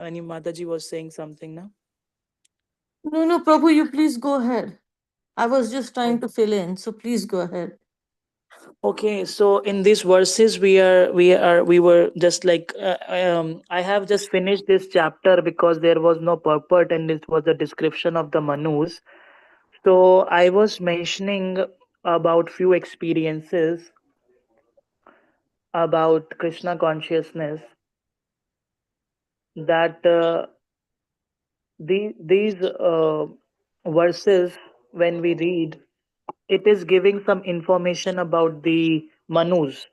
Any Mataji was saying something now. No, no, Prabhu, you please go ahead. I was just trying Oh. to fill in, so please go ahead. Okay, so in these verses we were just like I have just finished this chapter because there was no purport and it was a description of the Manus. So I was mentioning about few experiences about Krishna consciousness that these verses, when we read, it is giving some information about the Manus.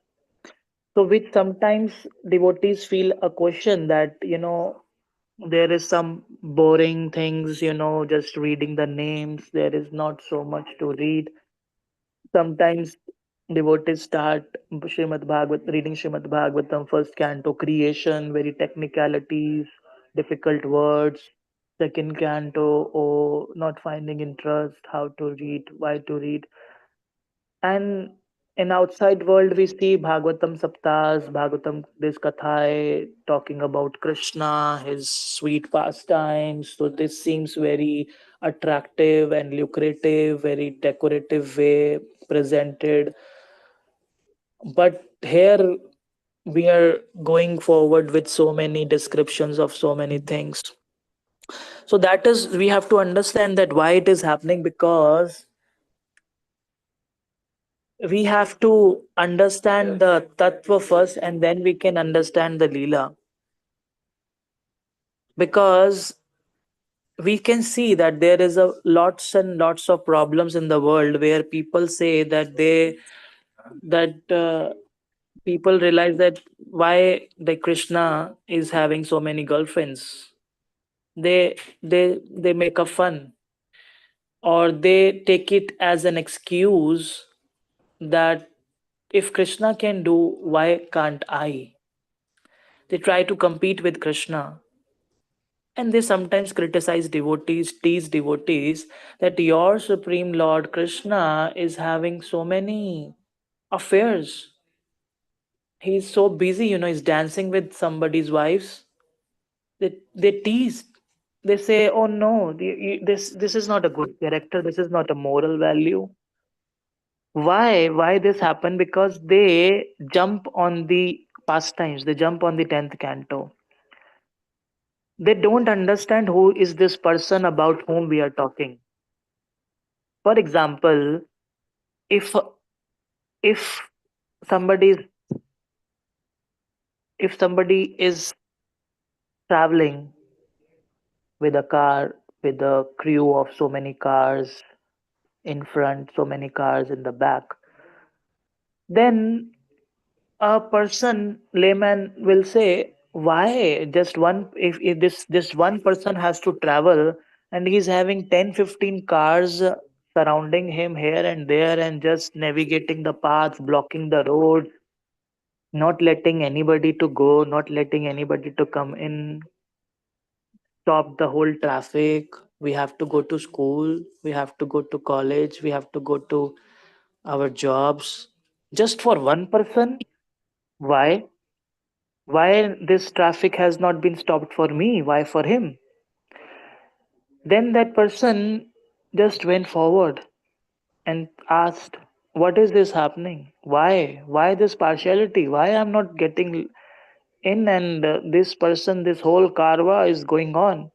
So which sometimes devotees feel a question that, there is some boring things, just reading the names. There is not so much to read. Sometimes devotees start reading Srimad Bhagavatam, first canto, creation, very technicalities, difficult words. Second canto, oh, not finding interest, how to read, why to read. And in outside world, we see Bhagavatam Saptas, Bhagavatam this Kathai talking about Krishna, his sweet pastimes. So this seems very attractive and lucrative, very decorative way presented. But here we are going forward with so many descriptions of so many things. So that is, we have to understand that why it is happening, because we have to understand the tattva first and then we can understand the leela, because we can see that there is a lots and lots of problems in the world where people say that that people realize that why the Krishna is having so many girlfriends. They make a fun, or they take it as an excuse that if Krishna can do, why can't I? They try to compete with Krishna. And they sometimes criticize devotees, tease devotees, that your Supreme Lord Krishna is having so many affairs. He's so busy, he's dancing with somebody's wives. They tease. They say, oh no, this is not a good character, this is not a moral value. Why this happened? Because they jump on the pastimes, they jump on the 10th canto. They don't understand who is this person about whom we are talking. For example, if if somebody is if somebody is traveling with a car, with a crew of so many cars in front, so many cars in the back, then a person, layman, will say, why just one, if this one person has to travel and he's having 10, 15 cars surrounding him here and there and just navigating the path, blocking the road, not letting anybody to go, not letting anybody to come in, stop the whole traffic. We have to go to school, we have to go to college, we have to go to our jobs, just for one person. Why? Why this traffic has not been stopped for me? Why for him? Then that person just went forward and asked, what is this happening? Why this partiality? Why I'm not getting in, and this person, this whole karwa is going on?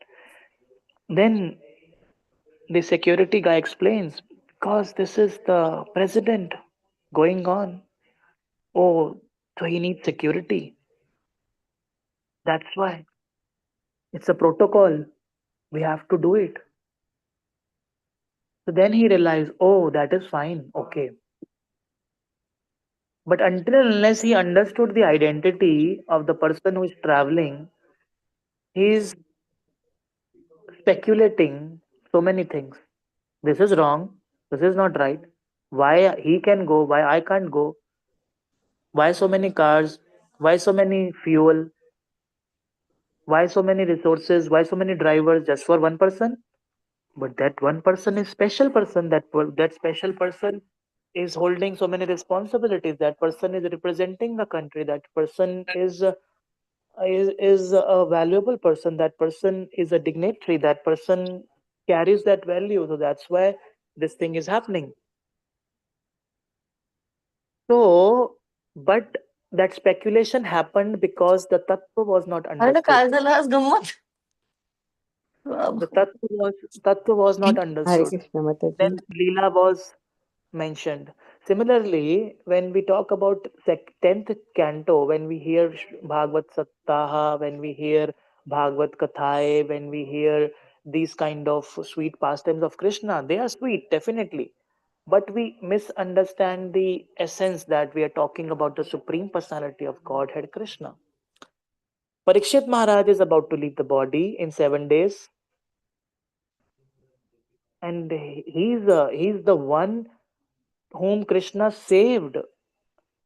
Then the security guy explains, because this is the president going on. Oh, so he needs security. That's why. It's a protocol. We have to do it. So then he realized, oh, that is fine. Okay. But until and unless he understood the identity of the person who is traveling, he is speculating so many things. This is wrong. This is not right. Why he can go? Why I can't go? Why so many cars? Why so many fuel? Why so many resources? Why so many drivers just for one person? But that one person is special person. That special person is holding so many responsibilities. That person is representing the country. That person is is a valuable person. That person is a dignitary. That person carries that value. So that's why this thing is happening. So, but that speculation happened because the tattva was not अरे ना understood. काय झालं आज गंमत. The tattva was not Hare understood. Krishna Then Mataji. Leela was mentioned. Similarly, when we talk about 10th canto, when we hear Bhagavad Saptaha, when we hear Bhagavad Kathaye, when we hear these kind of sweet pastimes of Krishna, they are sweet, definitely. But we misunderstand the essence that we are talking about the Supreme Personality of Godhead, Krishna. Parikshit Maharaj is about to leave the body in 7 days, and he's the one whom Krishna saved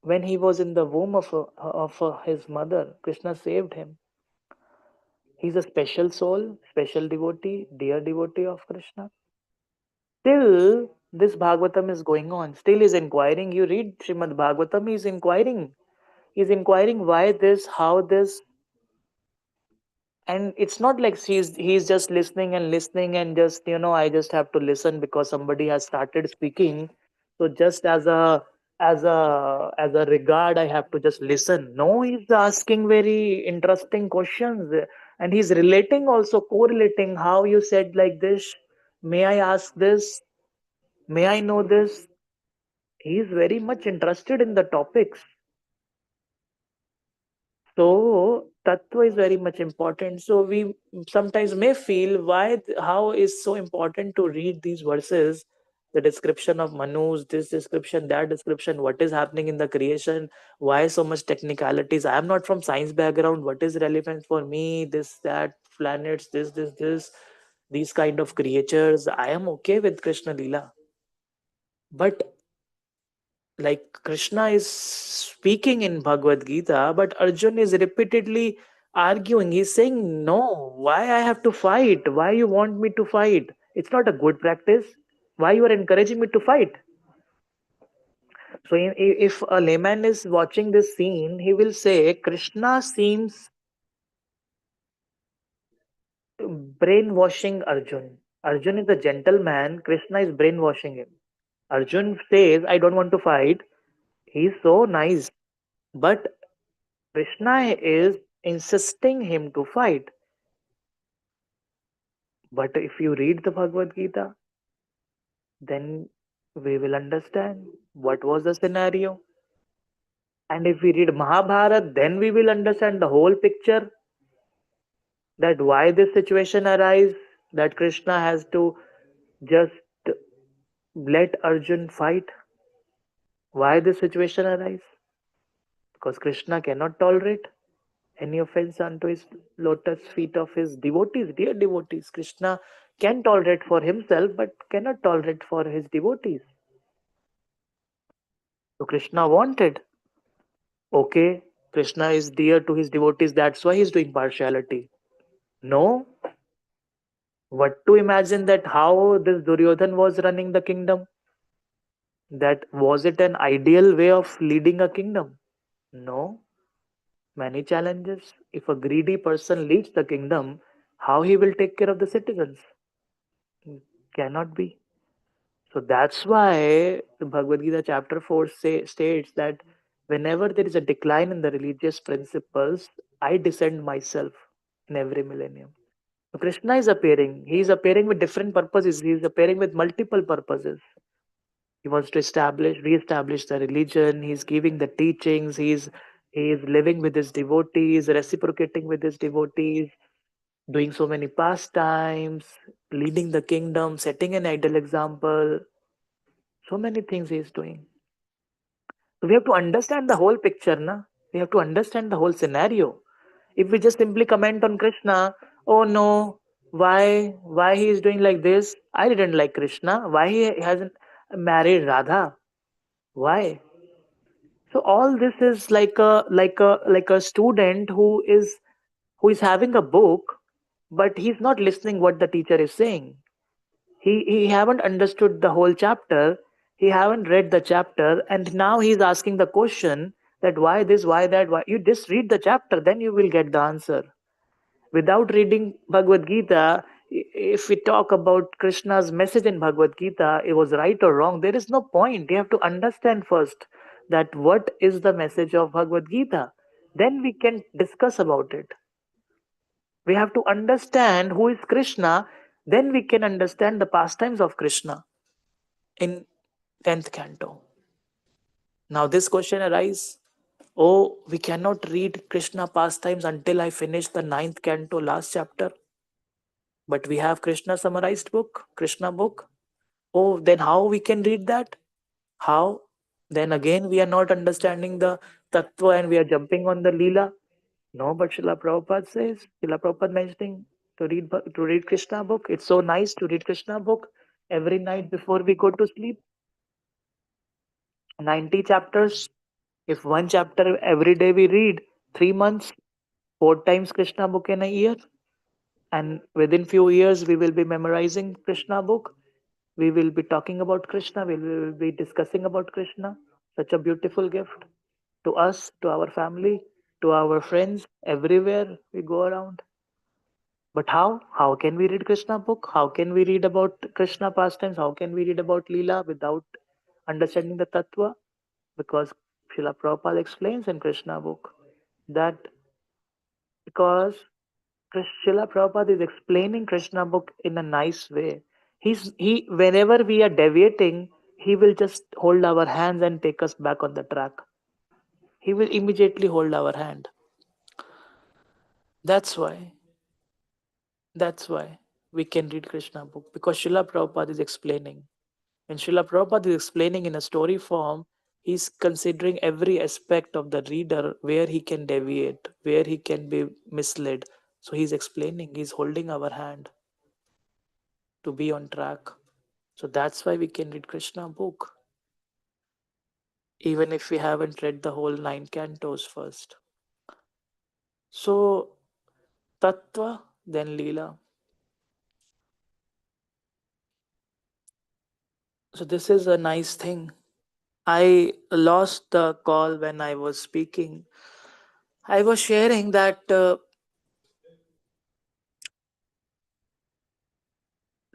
when he was in the womb of his mother. Krishna saved him. He's a special soul, special devotee, dear devotee of Krishna. Still, this Bhagavatam is going on. Still, he's inquiring. You read Srimad Bhagavatam, he's inquiring. He's inquiring why this, how this, and it's not like he's just listening and just I just have to listen because somebody has started speaking. So just as a regard, I have to just listen. No, he's asking very interesting questions, and he's relating, also correlating. How you said like this, may I ask this, may I know this? He's very much interested in the topics. So tattva is very much important. So we sometimes may feel how is so important to read these verses, the description of Manus, this description, that description, what is happening in the creation, why so much technicalities. I am not from science background. What is relevant for me? This, that, planets, this, these kind of creatures. I am okay with Krishna Lila. But like Krishna is speaking in Bhagavad Gita, but Arjun is repeatedly arguing. He's saying, no, why I have to fight? Why you want me to fight? It's not a good practice. Why you are encouraging me to fight? So if a layman is watching this scene, he will say, Krishna seems brainwashing Arjun. Arjun is a gentleman. Krishna is brainwashing him. Arjun says, I don't want to fight. He's so nice. But Krishna is insisting him to fight. But if you read the Bhagavad Gita, then we will understand what was the scenario. And if we read Mahabharata, then we will understand the whole picture, that why this situation arise, that Krishna has to just let Arjun fight. Why this situation arise? Because Krishna cannot tolerate any offense unto his lotus feet of his devotees, dear devotees. Krishna can tolerate for himself but cannot tolerate for his devotees. So Krishna wanted, okay, Krishna is dear to his devotees, that's why he's doing partiality. No, what to imagine that how this Duryodhan was running the kingdom? That was it an ideal way of leading a kingdom? No, many challenges. If a greedy person leads the kingdom, how he will take care of the citizens? Cannot be. So that's why the Bhagavad Gita chapter 4 states that whenever there is a decline in the religious principles, I descend myself in every millennium. So Krishna is appearing. He is appearing with different purposes. He is appearing with multiple purposes. He wants to re-establish the religion. He's giving the teachings. He is living with his devotees, reciprocating with his devotees, doing so many pastimes, leading the kingdom, setting an ideal example. So many things he is doing. So we have to understand the whole picture, na? We have to understand the whole scenario. If we just simply comment on Krishna, oh no, why he is doing like this? I didn't like Krishna. Why he hasn't married Radha? Why? So all this is like a student who is having a book, but he's not listening what the teacher is saying. He haven't understood the whole chapter. He haven't read the chapter, and now he's asking the question that why this, why that, why. You just read the chapter, then you will get the answer. Without reading Bhagavad Gita, if we talk about Krishna's message in Bhagavad Gita, it was right or wrong, there is no point. You have to understand first that what is the message of Bhagavad Gita. Then we can discuss about it. We have to understand who is Krishna, then we can understand the pastimes of Krishna in 10th canto. Now this question arises, oh, we cannot read Krishna pastimes until I finish the 9th canto last chapter. But we have Krishna summarized book, Krishna book. Oh, then how we can read that? How? Then again we are not understanding the tattva and we are jumping on the Leela. No, but Srila Prabhupada says, Srila Prabhupada mentioning to read Krishna book. It's so nice to read Krishna book every night before we go to sleep. 90 chapters. If one chapter every day we read, 3 months, 4 times Krishna book in a year, and within few years we will be memorizing Krishna book. We will be talking about Krishna. We will be discussing about Krishna. Such a beautiful gift to us, to our family, to our friends, everywhere we go around. But how? How can we read Krishna book? How can we read about Krishna pastimes? How can we read about Leela without understanding the Tattva? Because Srila Prabhupada explains in Krishna book that because Srila Prabhupada is explaining Krishna book in a nice way. He whenever we are deviating, he will just hold our hands and take us back on the track. He will immediately hold our hand. That's why. That's why we can read Krishna book because Srila Prabhupada is explaining. When Srila Prabhupada is explaining in a story form, he's considering every aspect of the reader where he can deviate, where he can be misled. So he's explaining, he's holding our hand to be on track. So that's why we can read Krishna book, even if we haven't read the whole 9 cantos first. So Tattva, then Leela. So this is a nice thing. I lost the call when I was speaking. I was sharing that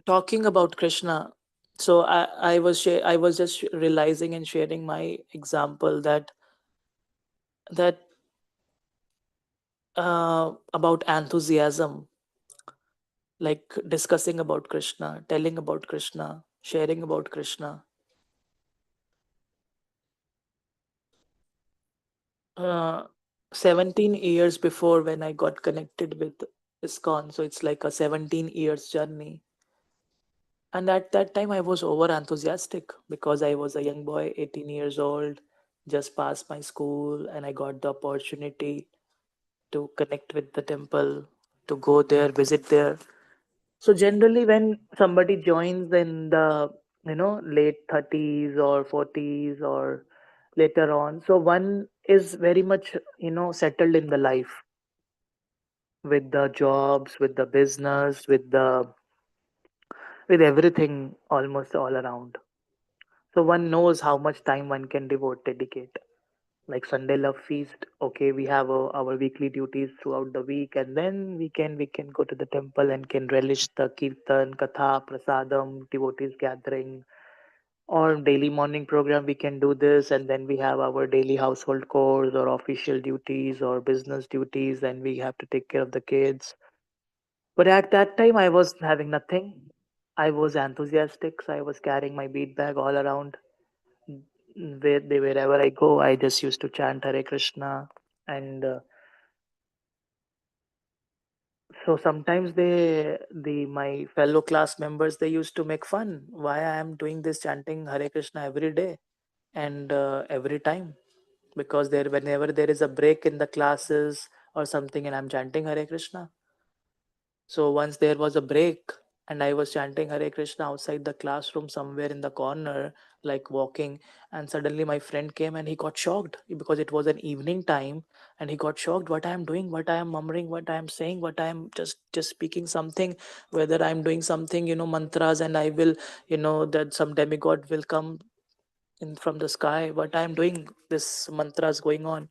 talking about Krishna. So I was just realizing and sharing my example that about enthusiasm, like discussing about Krishna, telling about Krishna, sharing about Krishna. uh, 17 years before when I got connected with ISKCON. So it's like a 17 years journey. And at that time, I was over enthusiastic because I was a young boy, 18 years old, just passed my school, and I got the opportunity to connect with the temple, to go there, visit there. So generally, when somebody joins in the late 30s or 40s or later on, so one is very much settled in the life with the jobs, with the business, with everything almost all around. So one knows how much time one can dedicate. Like Sunday love feast, okay, we have our weekly duties throughout the week, and then we can go to the temple and can relish the kirtan, katha, prasadam, devotees gathering, or daily morning program we can do this, and then we have our daily household chores or official duties or business duties, and we have to take care of the kids. But at that time, I was having nothing. I was enthusiastic, so I was carrying my bead bag all around. Wherever I go, I just used to chant Hare Krishna. And so sometimes my fellow class members, they used to make fun why I am doing this chanting Hare Krishna every day and every time. Because whenever there is a break in the classes or something, and I'm chanting Hare Krishna. So once there was a break and I was chanting Hare Krishna outside the classroom somewhere in the corner, like walking, and suddenly my friend came and he got shocked because it was an evening time, and he got shocked what I am doing, what I am murmuring, what I am saying, what I am just speaking something, whether I am doing something, mantras, and I will, that some demigod will come in from the sky, but I'm doing this mantras going on.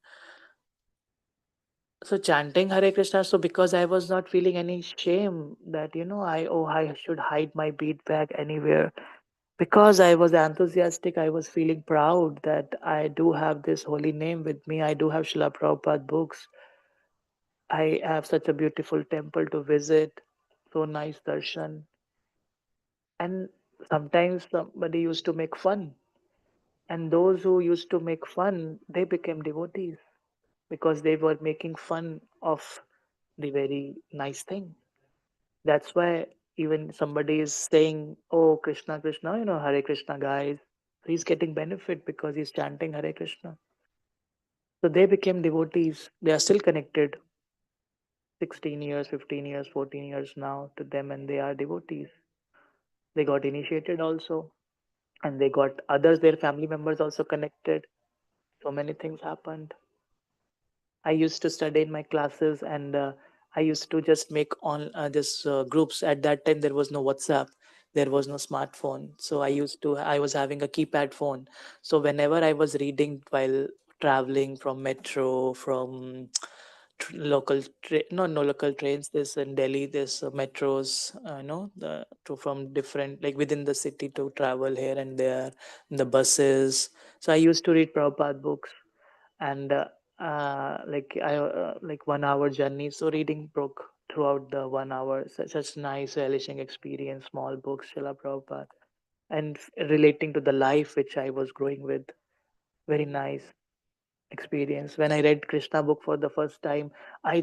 So chanting Hare Krishna. So because I was not feeling any shame that I should hide my bead bag anywhere. Because I was enthusiastic, I was feeling proud that I do have this holy name with me. I do have Srila Prabhupada books. I have such a beautiful temple to visit. So nice darshan. And sometimes somebody used to make fun. And those who used to make fun, they became devotees because they were making fun of the very nice thing. That's why even somebody is saying, "Oh, Krishna, Krishna, Hare Krishna, guys." He's getting benefit because he's chanting Hare Krishna. So they became devotees. They are still connected 16 years, 15 years, 14 years now to them, and they are devotees. They got initiated also, and they got others, their family members also connected. So many things happened. I used to study in my classes, and I used to just make on this groups. At that time, there was no WhatsApp, there was no smartphone. So I was having a keypad phone. So whenever I was reading while traveling from metro, from no local trains. This in Delhi, there's metros. From different like within the city to travel here and there, the buses. So I used to read Prabhupada books and like 1 hour journey, so reading book throughout the 1 hour, such nice relishing experience, small books, Srila Prabhupada, and relating to the life which I was growing with. Very nice experience. When I read Krishna book for the first time, I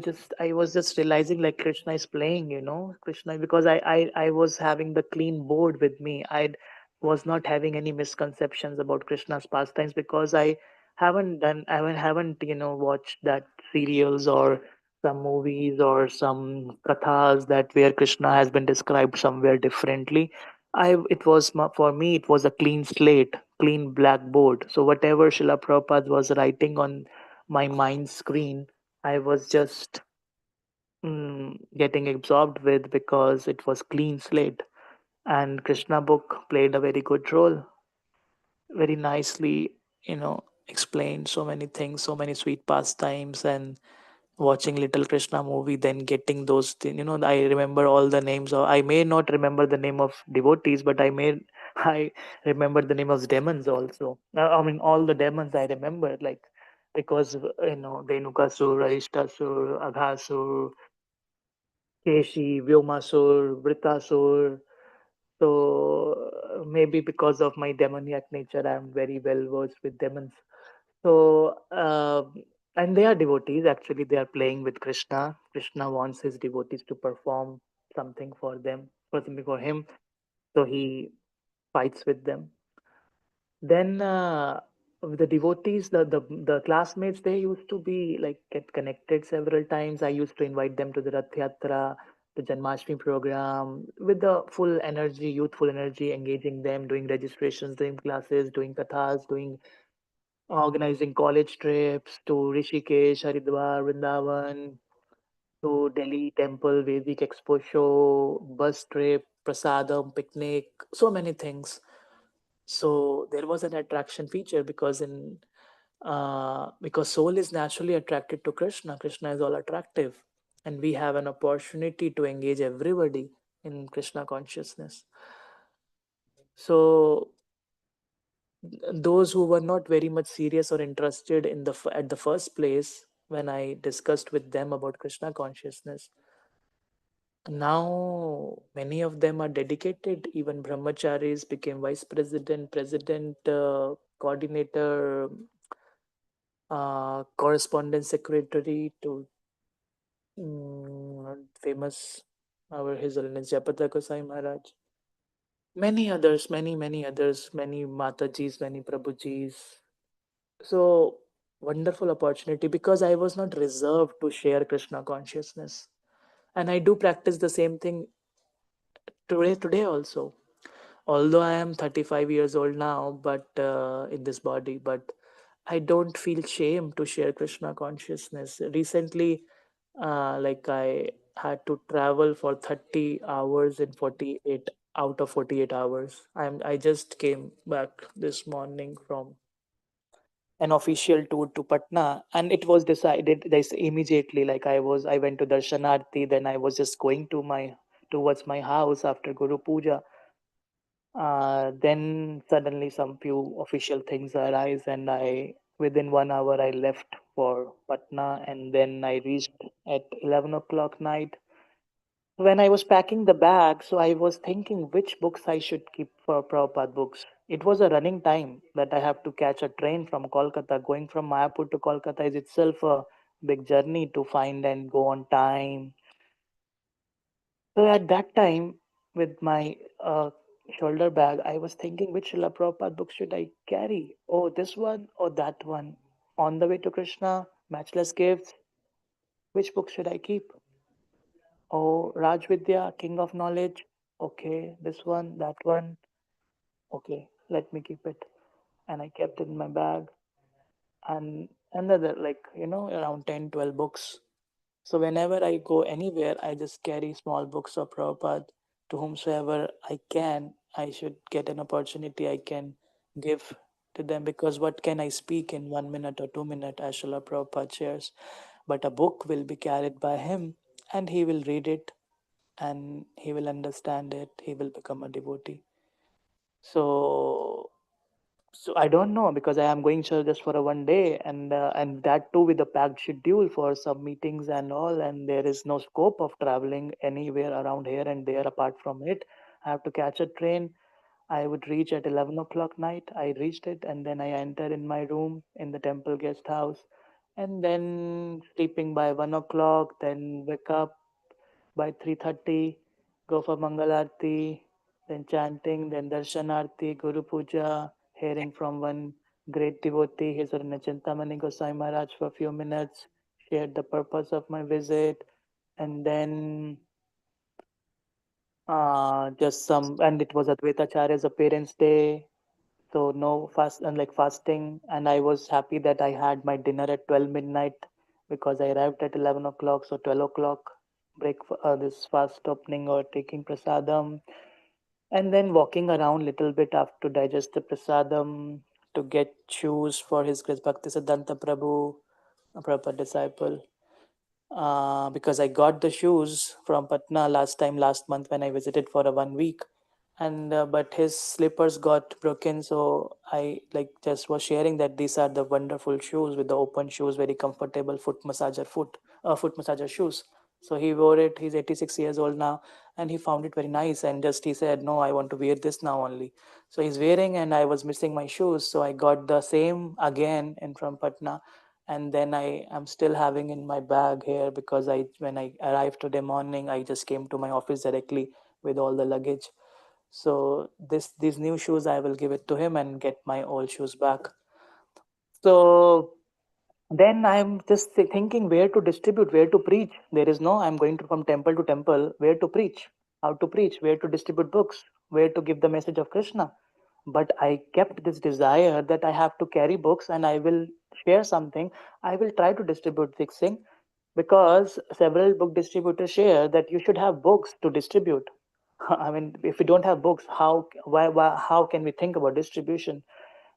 was just realizing like Krishna is playing, Krishna, because I was having the clean board with me. I was not having any misconceptions about Krishna's pastimes because I haven't watched that serials or some movies or some kathas that where Krishna has been described somewhere differently. For me it was a clean slate, clean blackboard. So whatever Srila Prabhupada was writing on my mind screen, I was just getting absorbed with because it was clean slate. And Krishna book played a very good role, very nicely, explained so many things, so many sweet pastimes, and watching Little Krishna movie, then getting those things. I remember all the names. Of, I may not remember the name of devotees, but I remember the name of demons also. I mean, all the demons I remember, like because Dhenukasur, Arishtasur, Aghasur, Keshi, Vyomasur, Vritasur. So maybe because of my demoniac nature, I'm very well versed with demons. So, and they are devotees. Actually, they are playing with Krishna. Krishna wants his devotees to perform something for them, for something for him. So he fights with them. Then the devotees, the classmates, they used to be like get connected several times. I used to invite them to the Rath Yatra, the Janmashtami program with the full energy, youthful energy, engaging them, doing registrations, doing classes, doing kathas, doing organizing college trips to Rishikesh, Haridwar, Vrindavan, to Delhi Temple, Vedic Expo show, bus trip, prasadam, picnic, so many things. So there was an attraction feature because soul is naturally attracted to Krishna. Krishna is all attractive, and we have an opportunity to engage everybody in Krishna consciousness. So those who were not very much serious or interested at the first place, when I discussed with them about Krishna consciousness, now many of them are dedicated. Even brahmacharis became vice president, president, coordinator, correspondence secretary to famous our His Holiness Japata Gosai Maharaj. Many others, many others, many Matajis, many Prabhujis. So wonderful opportunity because I was not reserved to share Krishna consciousness. And I do practice the same thing today also. Although I am 35 years old now, but in this body, but I don't feel shame to share Krishna consciousness. Recently, like I had to travel for 30 hours in 48. out of 48 hours. I just came back this morning from an official tour to Patna, and it was decided this immediately. Like I went to Darshanarti, then I was just going to my towards my house after Guru Puja. Then suddenly some few official things arise, and I within 1 hour I left for Patna, and then I reached at 11 o'clock night. When I was packing the bag, so I was thinking which books I should keep for Prabhupada books. It was a running time that I have to catch a train from Kolkata. Going from Mayapur to Kolkata is itself a big journey to find and go on time. So at that time, with my shoulder bag, I was thinking which Srila Prabhupada book should I carry? Oh, this one or that one? On the Way to Krishna, Matchless Gifts. Which book should I keep? Oh, Raj Vidya, King of Knowledge. Okay, this one, that one. Okay, let me keep it. And I kept it in my bag. And another, like, around 10, 12 books. So whenever I go anywhere, I just carry small books of Prabhupada to whomsoever I can. I should get an opportunity I can give to them, because what can I speak in 1 minute or 2 minutes as Srila Prabhupada shares? But a book will be carried by him, and he will read it, and he will understand it. He will become a devotee. So so I don't know, because I am going just for a 1 day, and that too with a packed schedule for some meetings and all, and there is no scope of traveling anywhere around here and there apart from it. I have to catch a train. I would reach at 11 o'clock night. I reached it, and then I enter in my room in the temple guest house, and then sleeping by 1 o'clock, then wake up by 3:30, go for Mangal Aarti, then chanting, then Darshan Aarti, Guru Puja, hearing from one great devotee, His Holiness Chintamani Gosai Maharaj, for a few minutes, shared the purpose of my visit, and then just some, and it was Advaita Acharya's appearance day, so no fast, unlike fasting, and I was happy that I had my dinner at 12 midnight, because I arrived at 11 o'clock, so 12 o'clock break this fast opening or taking prasadam, and then walking around little bit after to digest the prasadam, to get shoes for His Grace Bhakti Siddhanta Prabhu, a proper disciple. Because I got the shoes from Patna last month when I visited for a 1 week, and but his slippers got broken, so I like just was sharing that these are the wonderful shoes with the open shoes, very comfortable foot massager shoes. So he wore it. He's 86 years old now, and he found it very nice. And just he said, "No, I want to wear this now only." So he's wearing, and I was missing my shoes, so I got the same again in from Patna, and then I am still having in my bag here, because I when I arrived today morning, I just came to my office directly with all the luggage. So these new shoes I will give it to him and get my old shoes back. So then I'm just thinking where to distribute, where to preach. There is no, I'm going to from temple to temple, where to preach, how to preach, where to distribute books, where to give the message of Krishna. But I kept this desire that I have to carry books and I will share something. I will try to distribute this thing, because several book distributors share that you should have books to distribute. I mean, if we don't have books, how can we think about distribution?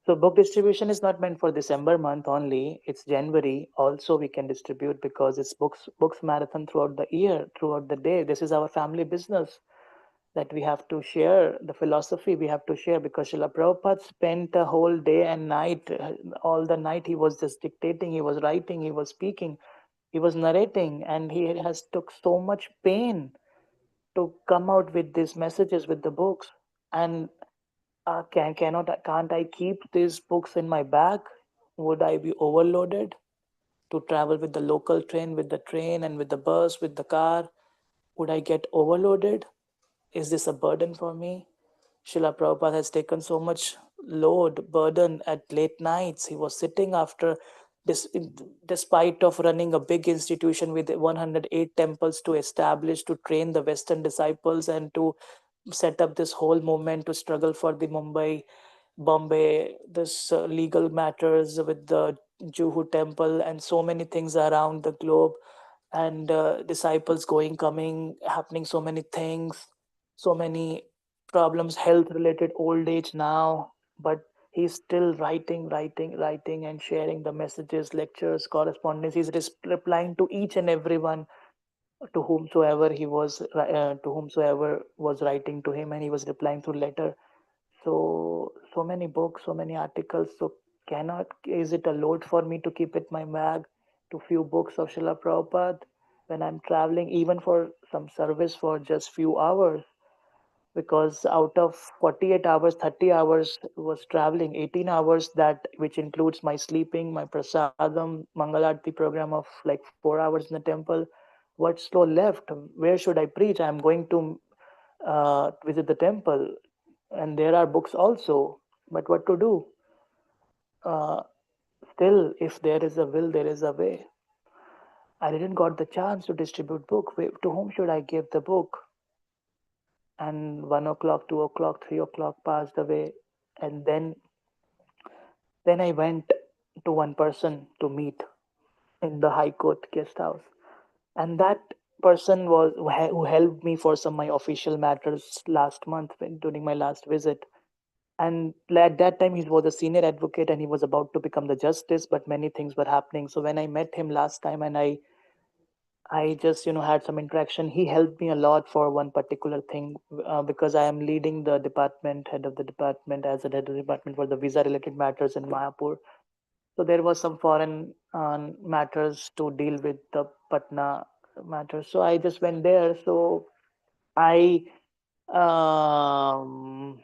So book distribution is not meant for December month only. It's January. Also, we can distribute, because it's books marathon throughout the year, throughout the day. This is our family business, that we have to share the philosophy. We have to share, because Srila Prabhupada spent a whole day and night, all the night he was just dictating, he was writing, he was speaking, he was narrating, and he has took so much pain to come out with these messages with the books. And can't I keep these books in my bag? Would I be overloaded to travel with the local train, with the train and with the bus, with the car? Would I get overloaded? Is this a burden for me? Srila Prabhupada has taken so much burden at late nights. He was sitting after this, despite of running a big institution with 108 temples to establish, to train the Western disciples, and to set up this whole movement to struggle for the Bombay, this legal matters with the Juhu temple, and so many things around the globe, and disciples going, coming, happening, so many things, so many. problems, health related old age now, but he's still writing, and sharing the messages, lectures, correspondence. He's replying to each and everyone to whomsoever was writing to him, and he was replying through letter. So many books, so many articles. So cannot is it a load for me to keep it my bag to few books of Srila Prabhupada when I'm traveling, even for some service for just few hours? Because out of 48 hours, 30 hours was traveling, 18 hours, that which includes my sleeping, my prasadam, Mangalarti program of like 4 hours in the temple. What's slow left? Where should I preach? I'm going to visit the temple, and there are books also. But what to do? Uh, Still, if there is a will, there is a way. I didn't got the chance to distribute book. To whom should I give the book? And 1 o'clock, 2 o'clock, 3 o'clock passed away, and then I went to one person to meet in the High Court guest house, and that person was who helped me for some my official matters last month during my last visit. And at that time, he was a senior advocate and he was about to become the justice, but many things were happening. So when I met him last time, and I just had some interaction, he helped me a lot for one particular thing, because I am leading the department, head of the department, as a head of the department for the visa related matters in Mayapur. So there was some foreign matters to deal with, the Patna matters. So I just went there. So I um,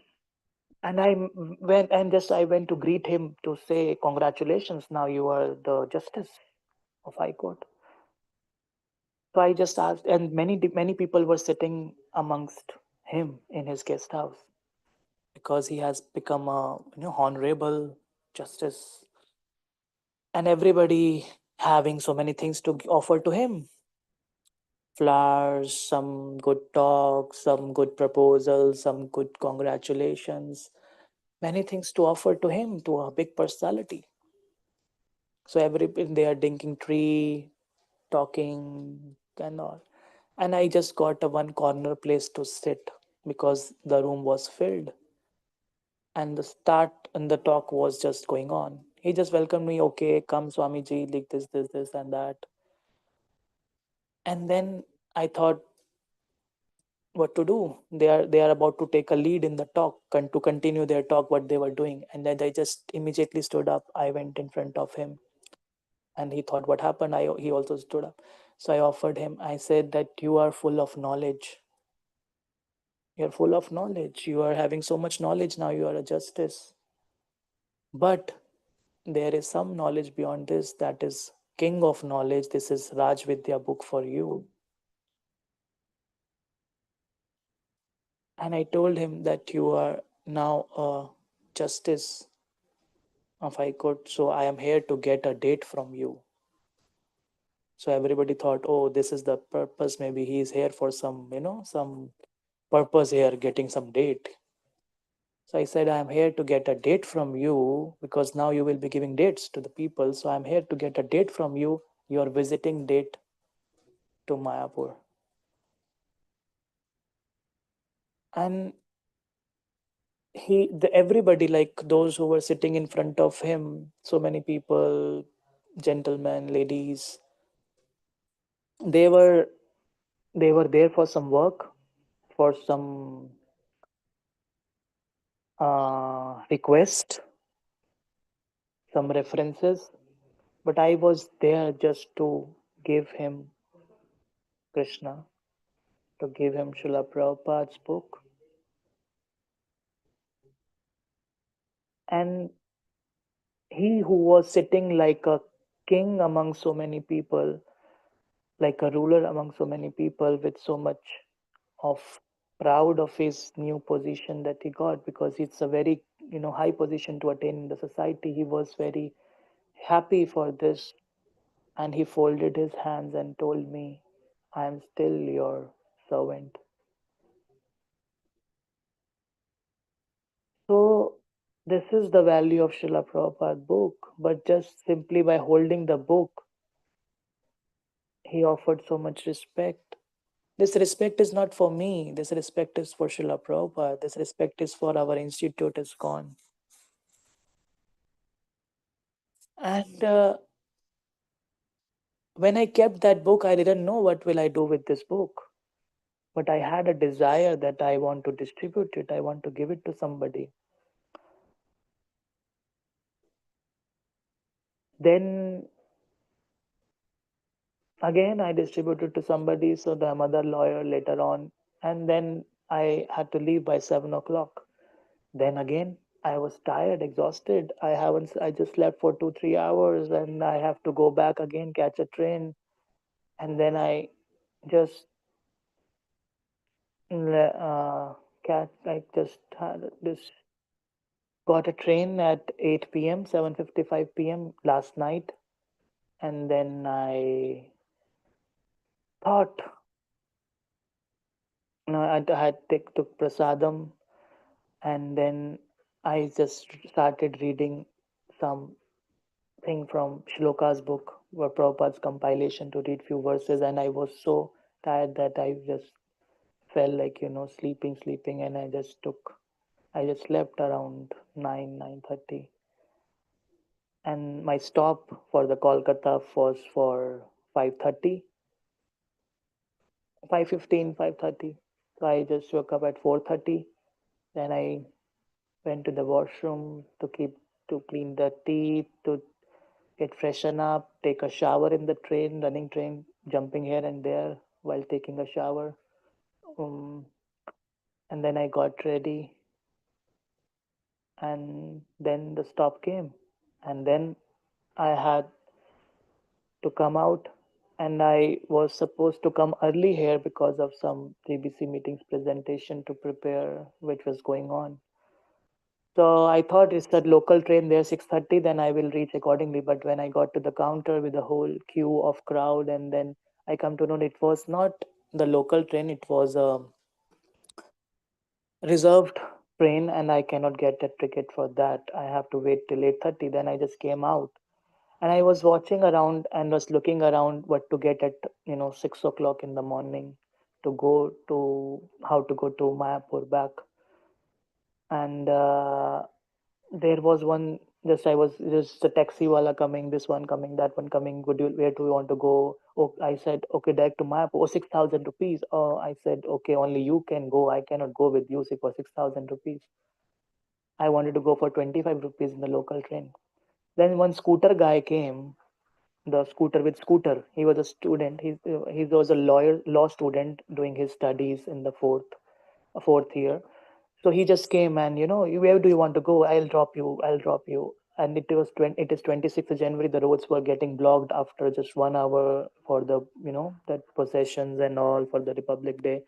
and I went to greet him to say congratulations. Now you are the justice of High Court. So I just asked, and many people were sitting amongst him in his guest house because he has become a honorable justice, and everybody having so many things to offer to him: flowers, some good talk, some good proposals, some good congratulations, many things to offer to him, to a big personality. So every they are drinking tree, talking and all. And I just got a one corner place to sit because the room was filled. And the start and the talk was just going on. He just welcomed me, okay, come Swamiji, like this, and that. And then I thought what to do. They are about to take a lead in the talk and to continue their talk, what they were doing. And then I just immediately stood up. I went in front of him, and he thought what happened. He also stood up. So I offered him, I said that you are full of knowledge. You're full of knowledge. You are having so much knowledge now. You are a justice. But there is some knowledge beyond this that is king of knowledge. This is Raj Vidya book for you. And I told him that you are now a justice of High Court. So I am here to get a date from you. So everybody thought, oh, this is the purpose. Maybe he is here for some purpose here, getting some date. So I said, I'm here to get a date from you because now you will be giving dates to the people. So I'm here to get a date from you, your visiting date to Mayapur. And everybody, like those who were sitting in front of him, so many people, gentlemen, ladies, they were they were there for some work, for some request, some references. But I was there just to give him Krishna, to give him Srila Prabhupada's book. And he who was sitting like a king among so many people, like a ruler among so many people, with so much of proud of his new position that he got, because it's a very high position to attain in the society. He was very happy for this, and he folded his hands and told me, I am still your servant. So this is the value of Srila Prabhupada book. But just simply by holding the book, he offered so much respect. This respect is not for me. This respect is for Srila Prabhupada. This respect is for our institute is gone. And when I kept that book, I didn't know what will I do with this book. But I had a desire that I want to distribute it. I want to give it to somebody. Then again, I distributed to somebody. So the mother lawyer later on. And then I had to leave by 7 o'clock. Then again, I was tired, exhausted. I just slept for 2, 3 hours and I have to go back again, catch a train. And then I just, I just had this, got a train at 8 p.m., 7:55 p.m. last night. And then I thought, I had took prasadam and then I just started reading some thing from Shloka's book, where Prabhupada's compilation to read few verses, and I was so tired that I just felt like sleeping, and I just slept around 9:30, and my stop for the Kolkata was for 5:30, 5:15, 5:30. So I just woke up at 4:30. Then I went to the washroom to clean the teeth, to get freshen up, take a shower in the train, running train, jumping here and there while taking a shower. Um, and then I got ready, and then the stop came. And then I had to come out, and I was supposed to come early here because of some TBC meetings presentation to prepare, which was going on. So I thought it's that local train there 6:30, then I will reach accordingly. But when I got to the counter with the whole queue of crowd, and then I come to know it was not the local train, it was a reserved train, and I cannot get a ticket for that. I have to wait till 8:30. Then I just came out, and I was watching around and was looking around what to get at 6 o'clock in the morning to go to how to go to Mayapur back. And there was one, just I was just the taxi wala coming, this one coming, that one coming, where do you want to go? Oh, I said okay, direct to Mayapur. Oh, 6,000 rupees. Oh, I said okay, only you can go, I cannot go with you. For 6,000 rupees, I wanted to go for 25 rupees in the local train. Then one scooter guy came, the scooter with scooter. He was a student. He was a law student doing his studies in the fourth year. So he just came and where do you want to go? I'll drop you. I'll drop you. And it is 26th of January. The roads were getting blocked after just 1 hour for the that processions and all for the Republic Day.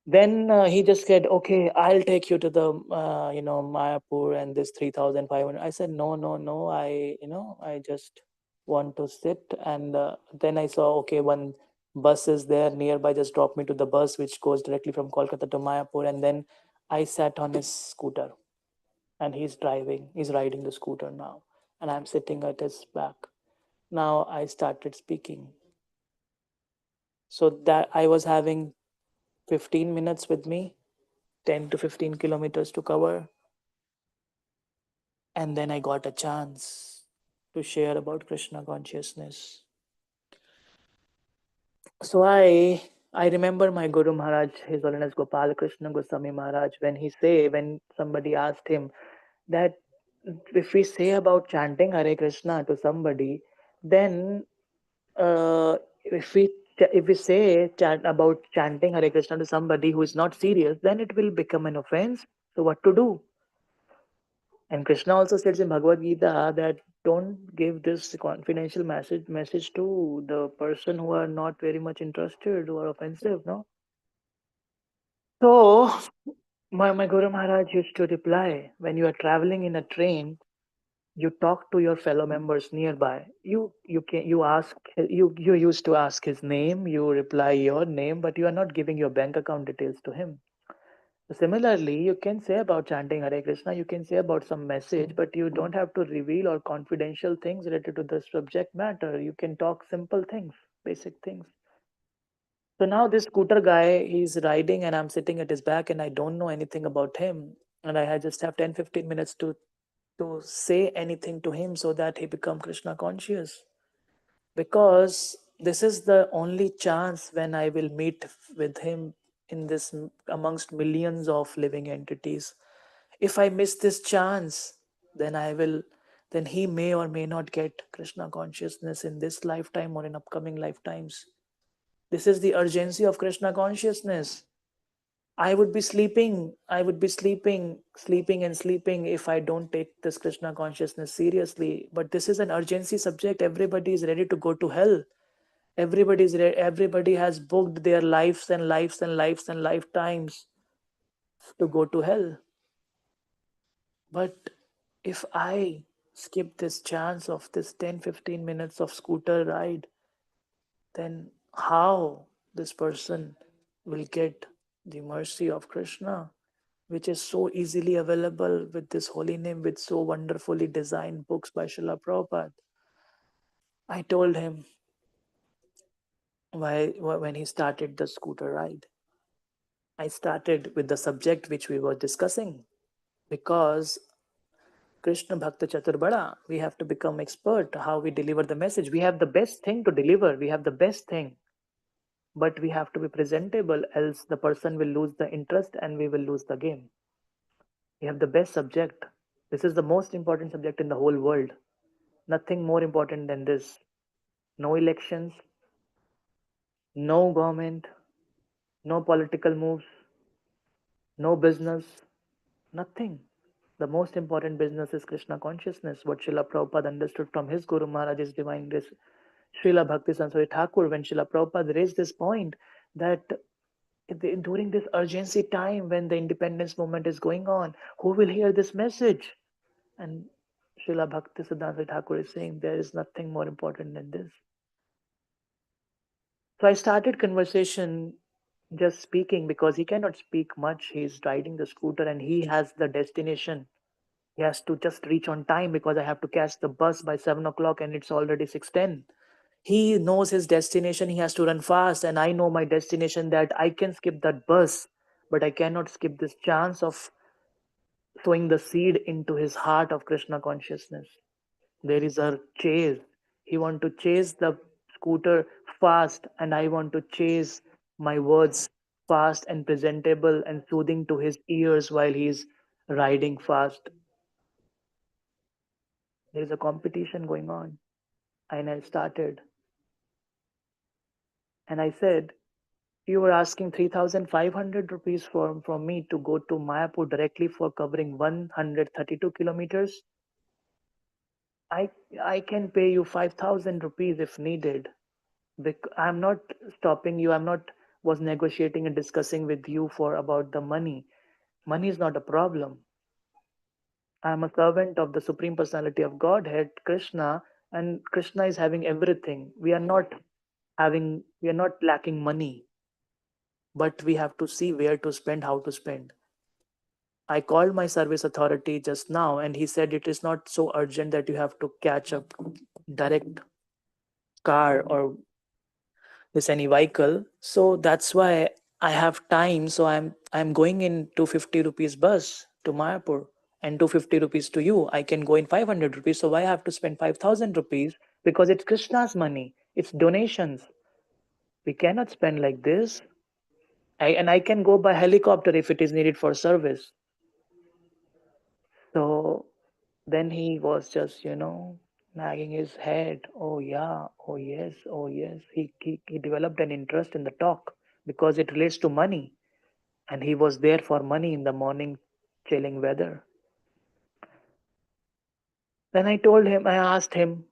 Then he just said, "Okay, I'll take you to the Mayapur and this 3,500." I said, "No, no, no. I just want to sit." And then I saw, okay, one bus is there nearby. Just drop me to the bus which goes directly from Kolkata to Mayapur. And then I sat on his scooter, and he's driving. He's riding the scooter now, and I'm sitting at his back. Now I started speaking. So that I was having 15 minutes with me, 10 to 15 kilometers to cover. And then I got a chance to share about Krishna consciousness. So I remember my Guru Maharaj, His Holiness Gopal Krishna Goswami Maharaj, when somebody asked him that if we say about chanting Hare Krishna to somebody, then if we say about chanting Hare Krishna to somebody who is not serious, then it will become an offense. So what to do? And Krishna also says in Bhagavad Gita that don't give this confidential message to the person who are not very much interested, who are offensive, no? So my Guru Maharaj used to reply, when you are traveling in a train, you talk to your fellow members nearby. You used to ask his name, you reply your name, but you are not giving your bank account details to him. Similarly, you can say about chanting Hare Krishna, you can say about some message, but you don't have to reveal or confidential things related to the subject matter. You can talk simple things, basic things. So now this scooter guy, he's riding and I'm sitting at his back and I don't know anything about him. And I had just have 10-15 minutes to say anything to him so that he become Krishna conscious. Because this is the only chance when I will meet with him in this amongst millions of living entities. If I miss this chance, then I will, then he may or may not get Krishna consciousness in this lifetime or in upcoming lifetimes. This is the urgency of Krishna consciousness. I would be sleeping, sleeping and sleeping if I don't take this Krishna consciousness seriously. But this is an urgency subject. Everybody is ready to go to hell. Everybody has booked their lives and lives and lives and lifetimes to go to hell. But if I skip this chance of this 10-15 minutes of scooter ride, then how this person will get the mercy of Krishna, which is so easily available with this holy name, with so wonderfully designed books by Srila Prabhupada. I told him why when he started the scooter ride. I started with the subject which we were discussing because Krishna Bhakta Chaturbada, we have to become expert how we deliver the message. We have the best thing to deliver. We have the best thing, but we have to be presentable, else the person will lose the interest and we will lose the game. We have the best subject. This is the most important subject in the whole world. Nothing more important than this. No elections, no government, no political moves, no business, nothing. The most important business is Krishna consciousness. What Srila Prabhupada understood from his Guru Maharaj's divine grace, Srila Bhakti Sansari Thakur, when Srila Prabhupada raised this point that during this urgency time when the independence movement is going on, who will hear this message? And Srila Bhakti Siddhanta Thakur is saying there is nothing more important than this. So I started conversation just speaking because he cannot speak much. He's riding the scooter and he has the destination. He has to just reach on time because I have to catch the bus by 7 o'clock and it's already 6:10. He knows his destination. He has to run fast, and I know my destination that I can skip that bus, but I cannot skip this chance of sowing the seed into his heart of Krishna consciousness. There is a chase. He want to chase the scooter fast, and I want to chase my words fast and presentable and soothing to his ears while he's riding fast. There is a competition going on. And I started and I said, you were asking 3,500 rupees from me to go to Mayapur directly for covering 132 kilometers. I, I can pay you 5,000 rupees if needed. I'm not stopping you. I'm not was negotiating and discussing with you for about the money. Money is not a problem. I am a servant of the Supreme Personality of Godhead, Krishna, and Krishna is having everything. We are not lacking money, but we have to see where to spend, how to spend. I called my service authority just now, and he said it is not so urgent that you have to catch a direct car or this any vehicle. So that's why I have time. So I'm going in 250 rupees bus to Mayapur and 250 rupees to you. I can go in 500 rupees. So why I have to spend 5,000 rupees? Because it's Krishna's money. It's donations. We cannot spend like this. And I can go by helicopter if it is needed for service. So then he was just, nagging his head. Oh, yeah. Oh, yes. Oh, yes. He developed an interest in the talk because it relates to money. And he was there for money in the morning, chilling weather. Then I asked him,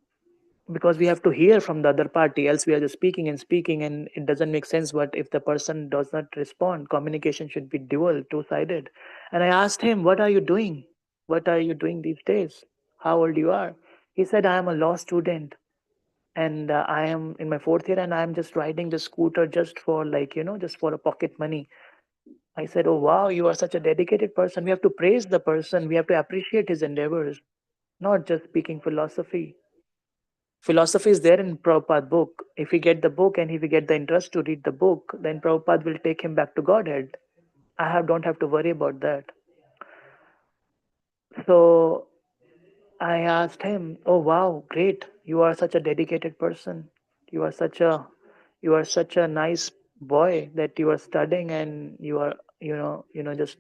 because we have to hear from the other party, else we are just speaking and speaking, and it doesn't make sense. But if the person does not respond, communication should be dual, two-sided. And I asked him, what are you doing? What are you doing these days? How old you are? He said, I am a law student and I am in my fourth year and I am just riding the scooter just for just for a pocket money. I said, oh wow, you are such a dedicated person. We have to praise the person. We have to appreciate his endeavors, not just speaking philosophy. Philosophy is there in Prabhupada book. If we get the book and if we get the interest to read the book, then Prabhupada will take him back to Godhead. Don't have to worry about that. So I asked him, "Oh wow, great! You are such a dedicated person. You are such a you are such a nice boy that you are studying and you are just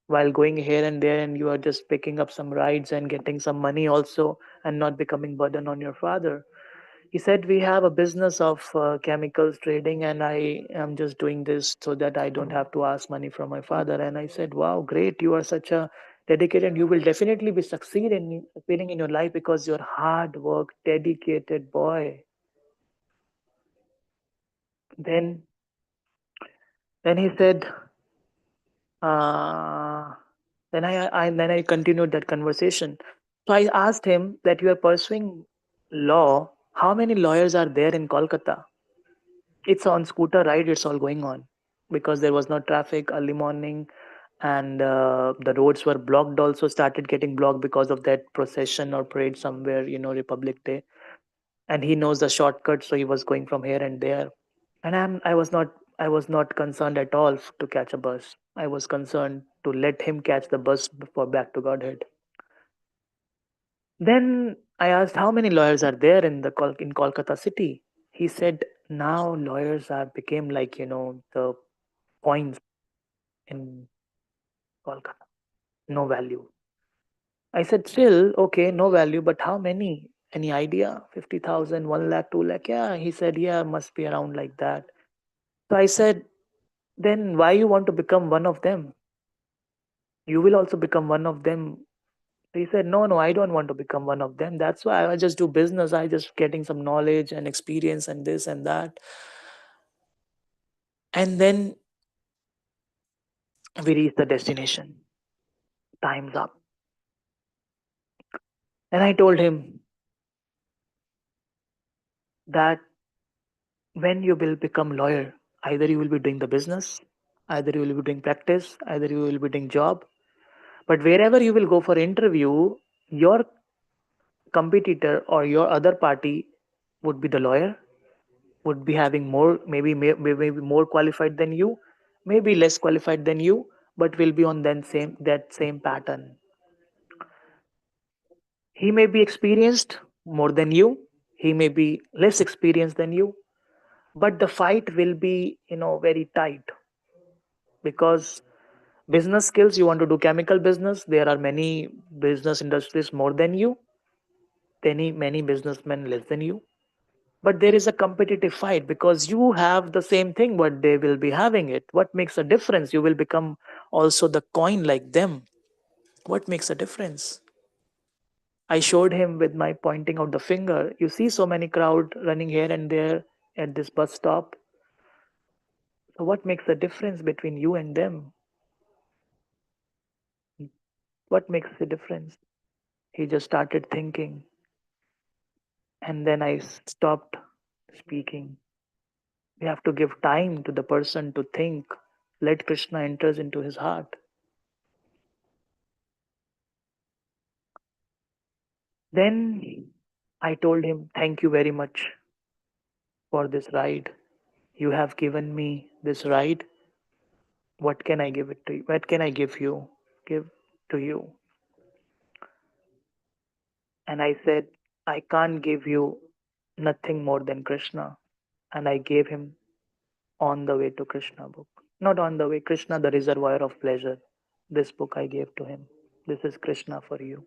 while going here and there and you are just picking up some rides and getting some money also and not becoming burden on your father." He said, "We have a business of chemicals trading, and I am just doing this so that I don't have to ask money from my father." And I said, "Wow, great! You are such a dedicated. You will definitely be succeeding in your life because you're hard work, dedicated boy." Then, then he said, uh, then I continued that conversation. So I asked him that you are pursuing law. How many lawyers are there in Kolkata? It's on scooter ride, it's all going on because there was no traffic early morning, and the roads were blocked, also started getting blocked because of that procession or parade somewhere, Republic Day. And he knows the shortcut, so he was going from here and there. And I was not concerned at all to catch a bus. I was concerned to let him catch the bus before back to Godhead. Then I asked how many lawyers are there in Kolkata city. He said now lawyers are became like the coins in Kolkata. No value. I said, still, okay, no value, but how many? Any idea? 50,000, 1 lakh, 2 lakh? Yeah, he said, yeah, must be around like that. So I said, then why you want to become one of them? You will also become one of them. He said, no, no, I don't want to become one of them. That's why I just do business. I just getting some knowledge and experience and this and that. And then we reach the destination. Time's up. And I told him that when you will become lawyer, either you will be doing the business, either you will be doing practice, either you will be doing job. But wherever you will go for interview, your competitor or your other party would be the lawyer, would be having more, maybe more qualified than you, maybe less qualified than you, but will be on that same pattern. He may be experienced more than you, he may be less experienced than you, but the fight will be very tight because business skills, you want to do chemical business, there are many business industries more than you, many businessmen less than you, but there is a competitive fight because you have the same thing but they will be having it. What makes a difference? You will become also the coin like them. What makes a difference? I showed him with my pointing out the finger. You see so many crowd running here and there at this bus stop. So what makes the difference between you and them? What makes the difference? He just started thinking, and then I stopped speaking. We have to give time to the person to think. Let Krishna enters into his heart. Then I told him, thank you very much for this ride. You have given me this ride. What can I give it to you? What can I give you? Give to you. And I said, I can't give you nothing more than Krishna. And I gave him On the Way to Krishna book. Not On the Way, Krishna, the Reservoir of Pleasure. This book I gave to him. This is Krishna for you.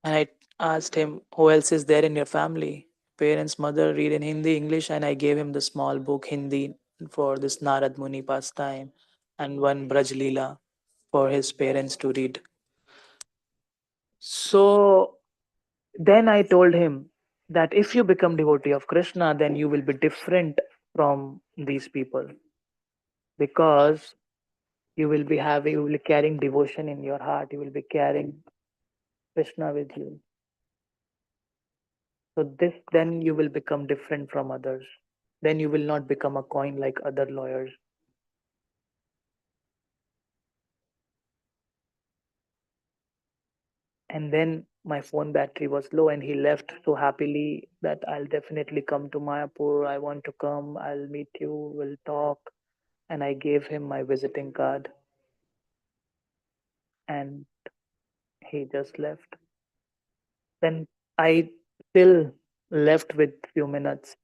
And I asked him, who else is there in your family? Parents, mother read in Hindi, English, and I gave him the small book Hindi for this Narad Muni pastime and one Braj Leela for his parents to read. So then I told him that if you become devotee of Krishna, then you will be different from these people because you will be carrying devotion in your heart, you will be carrying Krishna with you. So then you will become different from others. Then you will not become a coin like other lawyers. And then my phone battery was low, and he left so happily that I'll definitely come to Mayapur. I want to come. I'll meet you. We'll talk. And I gave him my visiting card, and he just left. Then I still left with few minutes.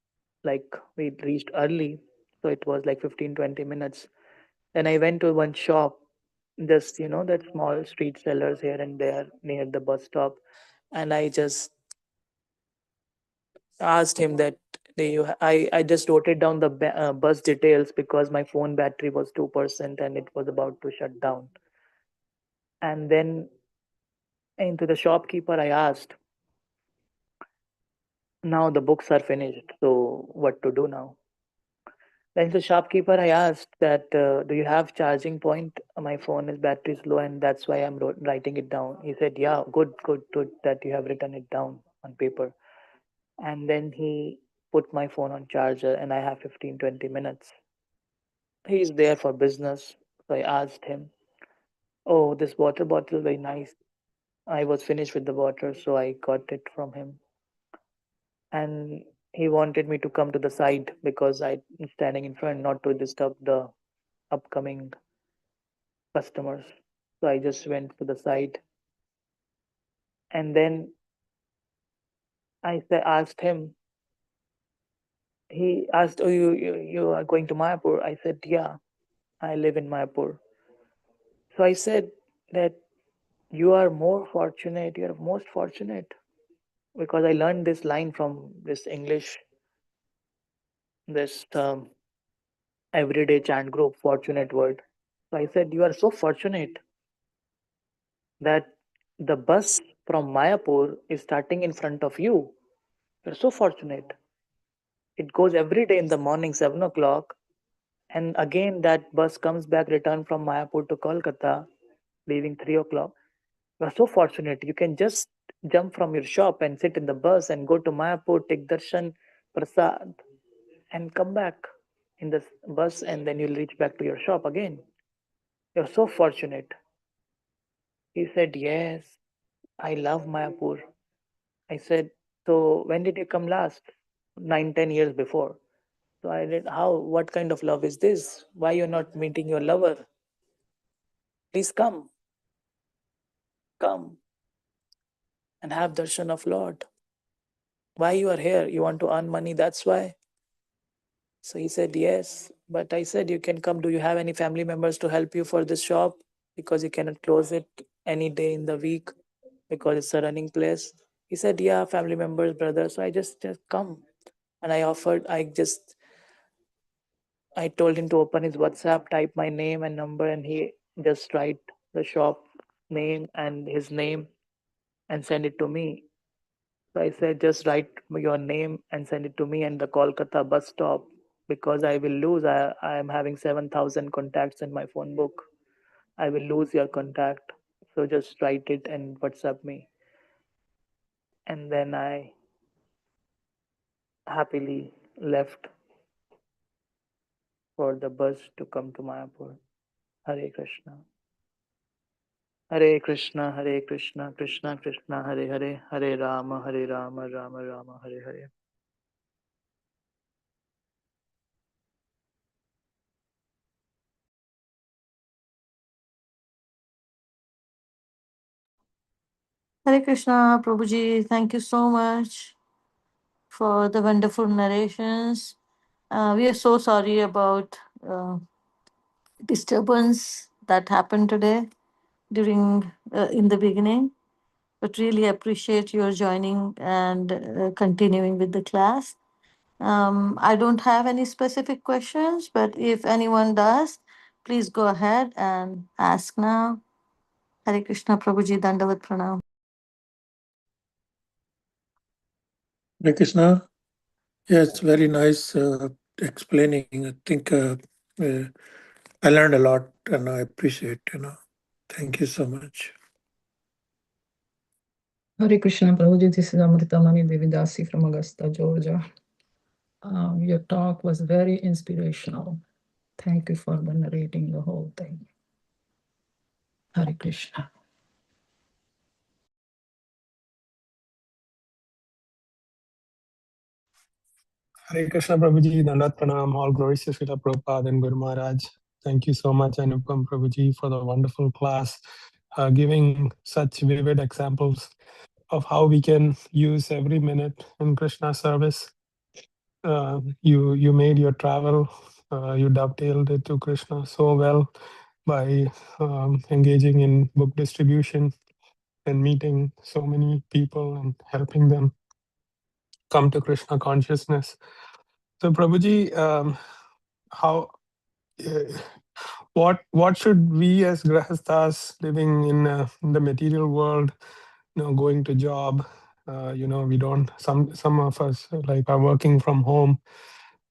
Like we reached early, so it was like 15-20 minutes. Then I went to one shop, just that small street sellers here and there near the bus stop, and I just asked him that I just noted down the bus details because my phone battery was 2% and it was about to shut down. And then into the shopkeeper I asked, now the books are finished, so what to do now? Then the shopkeeper I asked that, do you have charging point? My phone is battery is low and that's why I'm writing it down. He said, yeah, good, good, good that you have written it down on paper. And then he put my phone on charger and I have 15-20 minutes. He's there for business. So I asked him, oh, this water bottle, very nice. I was finished with the water, so I got it from him. And he wanted me to come to the side because I'm standing in front, not to disturb the upcoming customers. So I just went to the side. And then asked him, he asked, oh, you are going to Mayapur? I said, yeah, I live in Mayapur. So I said that you are more fortunate, you are most fortunate, because I learned this line from this English, this everyday chant group, fortunate word. So I said, you are so fortunate that the bus from Mayapur is starting in front of you. You're so fortunate. It goes every day in the morning, 7 o'clock. And again, that bus comes back, return from Mayapur to Kolkata, leaving 3 o'clock. You are so fortunate. You can just jump from your shop and sit in the bus and go to Mayapur, take darshan, prasad, and come back in the bus, and then you'll reach back to your shop again. You're so fortunate. He said, yes, I love Mayapur. I said, so when did you come last? 9-10 years before. So I did, how, what kind of love is this? Why you're not meeting your lover? Please come and have darshan of Lord. Why you are here? You want to earn money, that's why. So he said, yes. But I said, you can come. Do you have any family members to help you for this shop? Because you cannot close it any day in the week because it's a running place. He said, yeah, family members, brothers. So I just come. And I told him to open his WhatsApp, type my name and number, and he just write the shop name and his name and send it to me. So I said, just write your name and send it to me and the Kolkata bus stop because I will lose. I am having 7,000 contacts in my phone book. I will lose your contact. So just write it and WhatsApp me. And then I happily left for the bus to come to Mayapur. Hare Krishna. Hare Krishna, Hare Krishna, Krishna Krishna, Hare Hare, Hare Rama, Hare Rama, Rama Rama, Hare Hare. Hare Krishna, Prabhuji. Thank you so much for the wonderful narrations. We are so sorry about disturbance that happened today during in the beginning, but really appreciate your joining and continuing with the class. I don't have any specific questions, but if anyone does, please go ahead and ask now. Hare Krishna, Prabhuji, Dandavat Pranam. Hare Krishna. Yeah, it's very nice explaining. I think uh, I learned a lot and I appreciate. Thank you so much. Hare Krishna, Prabhuji. This is Amritamani Devidasi from Augusta, Georgia. Your talk was very inspirational. Thank you for narrating the whole thing. Hare Krishna. Hare Krishna Prabhuji, Dandat Pranam, all glories to Srila Prabhupada and Guru Maharaj. Thank you so much, Anupam Prabhuji, for the wonderful class, giving such vivid examples of how we can use every minute in Krishna service. You made your travel, you dovetailed it to Krishna so well by engaging in book distribution and meeting so many people and helping them come to Krishna consciousness. So Prabhuji, how uh, what should we as grahasthas living in the material world, going to job, we don't, some of us like are working from home,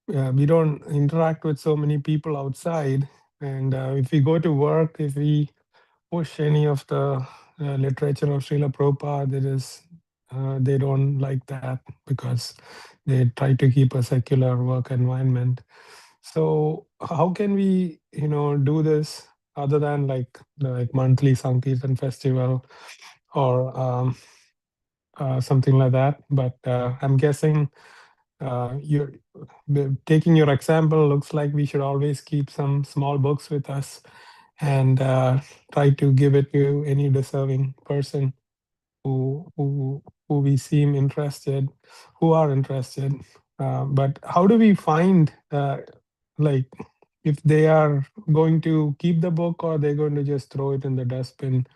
we don't interact with so many people outside, and if we go to work, if we push any of the literature of Srila Prabhupada, they don't like that because they try to keep a secular work environment. So how can we, do this other than like monthly Sankirtan festival or something like that? But I'm guessing you're taking your example. Looks like we should always keep some small books with us and try to give it to any deserving person who we seem interested, who are interested. But how do we find like if they are going to keep the book or they're going to just throw it in the dustbin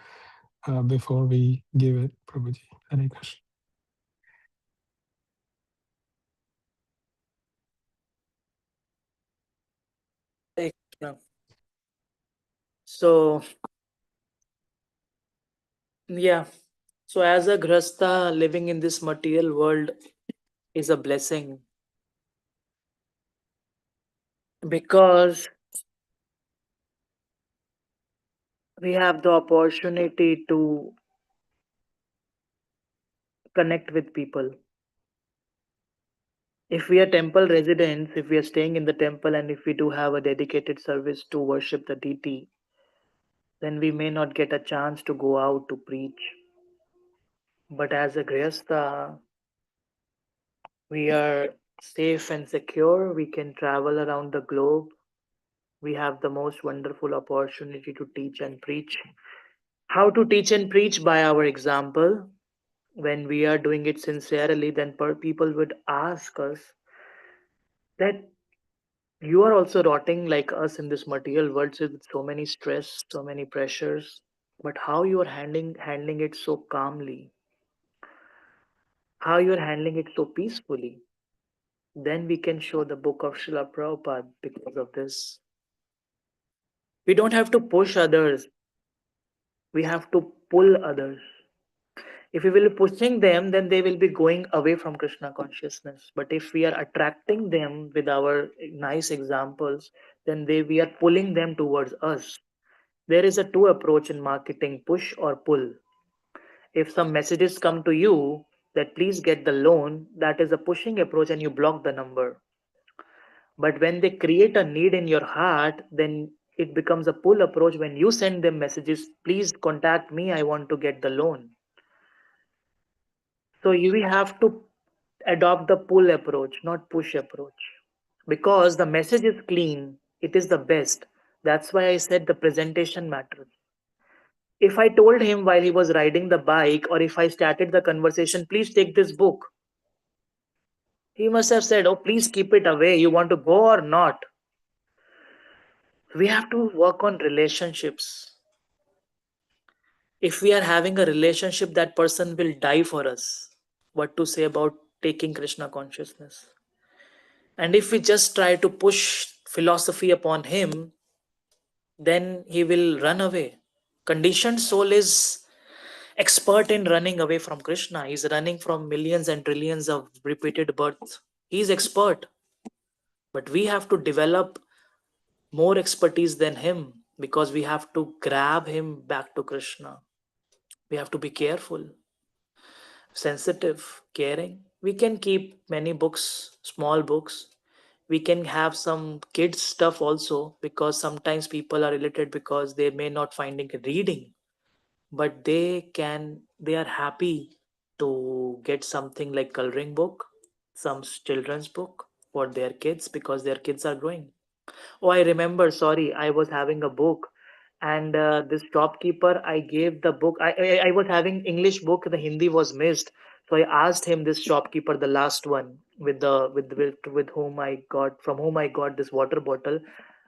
before we give it, Prabhuji? Hare Krishna. Hare Krishna. So, yeah. So, as a grasta living in this material world is a blessing because we have the opportunity to connect with people. If we are temple residents, if we are staying in the temple, and if we do have a dedicated service to worship the deity, then we may not get a chance to go out to preach. But as a grihastha, we are safe and secure. We can travel around the globe. We have the most wonderful opportunity to teach and preach. How to teach and preach? By our example. When we are doing it sincerely, then people would ask us that you are also rotting like us in this material world with so many stress, so many pressures, but how you are handling it so calmly, how you are handling it so peacefully, then we can show the book of Srila Prabhupada because of this. We don't have to push others, we have to pull others. If we will be pushing them, then they will be going away from Krishna consciousness. But if we are attracting them with our nice examples, then we are pulling them towards us. There is a two approach in marketing, push or pull. If some messages come to you that please get the loan, that is a pushing approach and you block the number. But when they create a need in your heart, then it becomes a pull approach when you send them messages, please contact me, I want to get the loan. So we have to adopt the pull approach, not push approach. Because the message is clean, it is the best. That's why I said the presentation matters. If I told him while he was riding the bike, or if I started the conversation, please take this book, he must have said, oh, please keep it away. You want to go or not? We have to work on relationships. If we are having a relationship, that person will die for us. What to say about taking Krishna consciousness? And if we just try to push philosophy upon him, then he will run away. Conditioned soul is expert in running away from Krishna. He's running from millions and trillions of repeated births. He's expert. But we have to develop more expertise than him because we have to grab him back to Krishna. We have to be careful, sensitive, caring. We can keep many books, small books. We can have some kids stuff also because sometimes people are related because they may not finding reading, but they are happy to get something like coloring book, some children's book, for their kids because their kids are growing. Oh, I remember. Sorry, I was having a book, and this shopkeeper, I gave the book. I was having English book. The Hindi was missed, so I asked him, this shopkeeper, the last one with whom I got from whom I got this water bottle.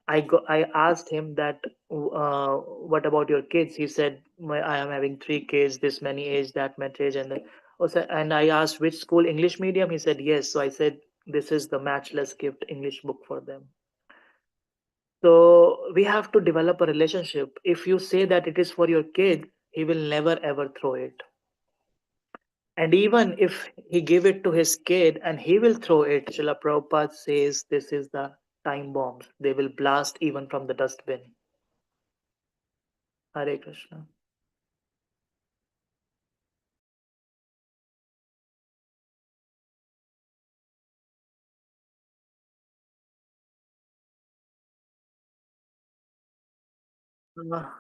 I asked him that, what about your kids? He said, I am having three kids, this many age, that much age, and then also, and I asked which school, English medium. He said yes. So I said, this is the matchless gift, English book for them. So we have to develop a relationship. If you say that it is for your kid, he will never ever throw it. And even if he give it to his kid and he will throw it, Srila Prabhupada says this is the time bombs. They will blast even from the dustbin. Hare Krishna.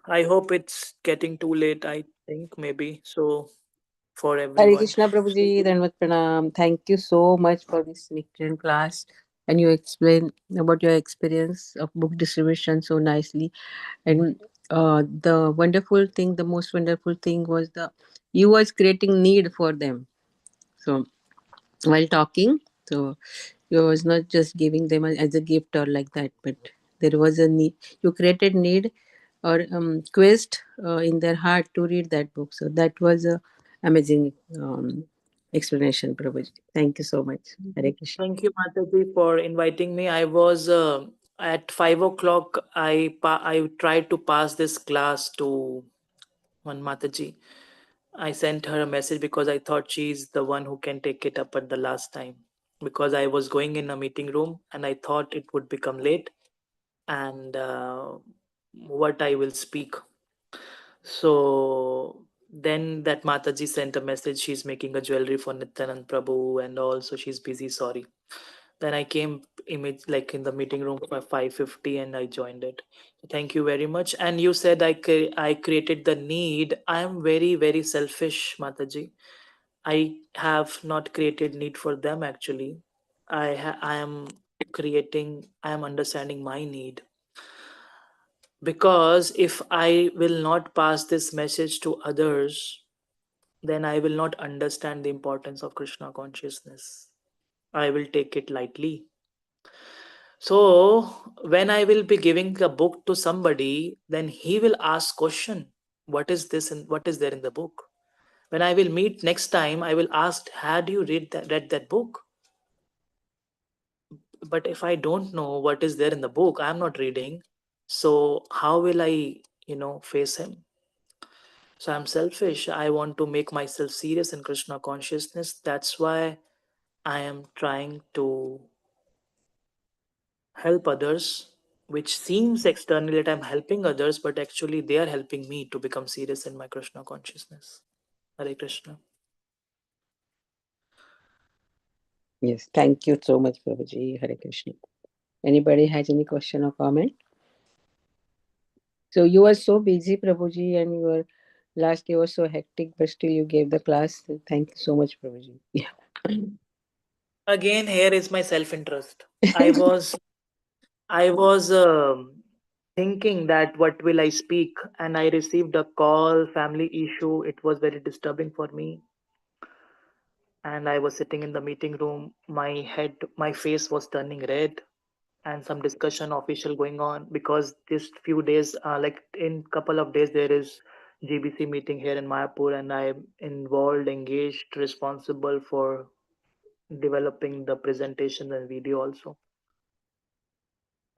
I hope it's getting too late, I think, maybe. So for Hare everyone. Krishna Prabhuji, Dhanvat Pranam. Thank you so much for this excellent class. And you explained about your experience of book distribution so nicely. And the wonderful thing, the most wonderful thing was you was creating need for them. So while talking, so you was not just giving them as a gift or like that, but there was a need. You created need or quest in their heart to read that book. So that was a amazing explanation, Prabhuji. Thank you so much. Hare Krishna. Thank you, Mataji, for inviting me. I was at 5 o'clock. I tried to pass this class to one Mataji. I sent her a message because I thought she's the one who can take it up at the last time. Because I was going in a meeting room and I thought it would become late and what I will speak. So then that Mataji sent a message. She's making a jewelry for Nityanand Prabhu and also she's busy. Sorry. Then I came image like in the meeting room by 5:50 and I joined it. Thank you very much. And you said I created the need. I am very very selfish, Mataji. I have not created need for them actually. I am creating. I am understanding my need because if I will not pass this message to others, then I will not understand the importance of Krishna consciousness. I will take it lightly. So when I will be giving a book to somebody, then he will ask question, what is this and what is there in the book? When I will meet next time, I will ask, had you read that book? But if I don't know what is there in the book, I'm not reading. So how will I, face him? So I'm selfish. I want to make myself serious in Krishna consciousness. That's why I am trying to help others, which seems externally that I'm helping others, but actually they are helping me to become serious in my Krishna consciousness. Hare Krishna. Yes, thank you so much, Prabhuji. Hare Krishna. Anybody has any question or comment? So you were so busy, Prabhuji, and your last day was so hectic, but still you gave the class. Thank you so much, Prabhuji. Yeah. Again, here is my self-interest. I was thinking that what will I speak, and I received a call, family issue. It was very disturbing for me, and I was sitting in the meeting room. My face was turning red, and some discussion official going on because this few days, like in couple of days, there is GBC meeting here in Mayapur, and I'm involved, engaged, responsible for developing the presentation and video also.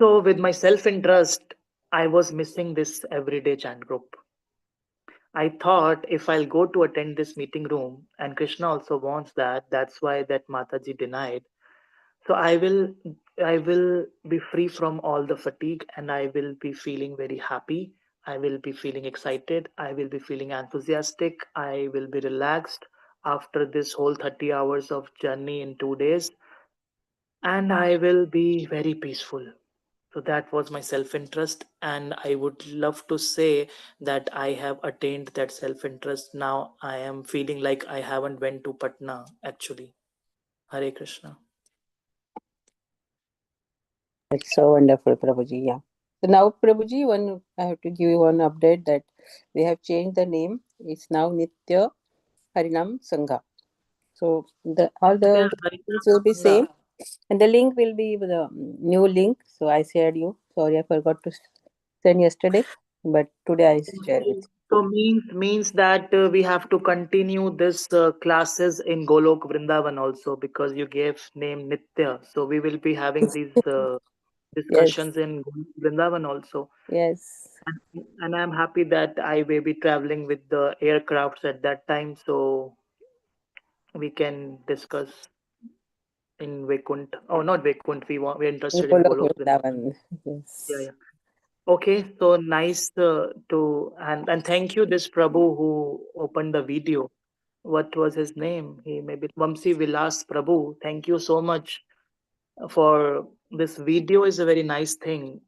So with my self-interest, I was missing this everyday chant group. I thought if I'll go to attend this meeting room, and Krishna also wants that, that's why that Mataji denied. So I will be free from all the fatigue and I will be feeling very happy. I will be feeling excited. I will be feeling enthusiastic. I will be relaxed after this whole 30 hours of journey in 2 days. And I will be very peaceful. So that was my self-interest, and I would love to say that I have attained that self-interest. Now I am feeling like I haven't went to Patna actually. Hare Krishna. That's so wonderful, Prabhuji. Yeah. So now, Prabhuji, I have to give you one update that we have changed the name. It's now Nitya Harinam Sangha. So all the Nitya things will be Harinam same, Sangha. and the link will be the new link. So I shared you. Sorry, I forgot to send yesterday, but today I share with So means that we have to continue this classes in Golok Vrindavan also, because you gave name Nitya. So we will be having these you. Yes, discussions in Golok Vrindavan also. yes. And I'm happy that I will be traveling with the aircrafts at that time, so we can discuss in Vaikunt. Oh, not Vaikunt. We're interested in Golok Golok Vrindavan. Vrindavan. Yeah, Yes. yeah. Okay, so nice to and thank you this Prabhu who opened the video. What was his name? He maybe Vamsi Vilas Prabhu. Thank you so much for this video. Is a very nice thing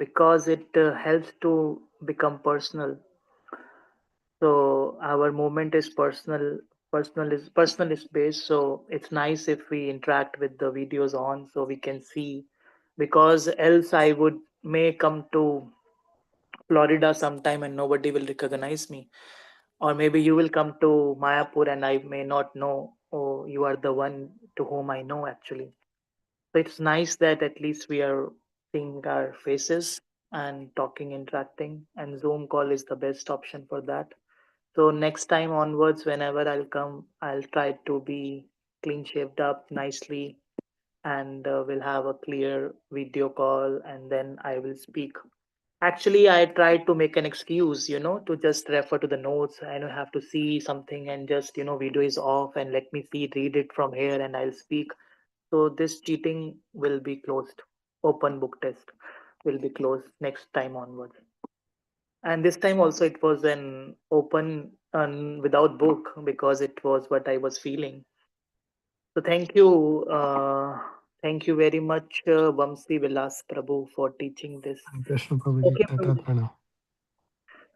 because it helps to become personal. So our movement is personal is based. So it's nice if we interact with the videos on so we can see, because else I would may come to Florida sometime and nobody will recognize me. Or maybe you will come to Mayapur and I may not know, oh, you are the one to whom I know actually. So it's nice that at least we are seeing our faces and talking, interacting, and Zoom call is the best option for that. So next time onwards, whenever I'll come, I'll try to be clean shaved up nicely and we'll have a clear video call and then I will speak. Actually, I tried to make an excuse, to just refer to the notes. I don't have to see something and just, video is off and let me see, read it from here and I'll speak. So this cheating will be closed. Open book test will be closed next time onwards. And this time also it was an open without book because it was what I was feeling. So thank you very much, Vamsi Vilas Prabhu, for teaching this. Hare Krishna, Prabhuji. Okay, Dandavat Prabhuji. Pranam.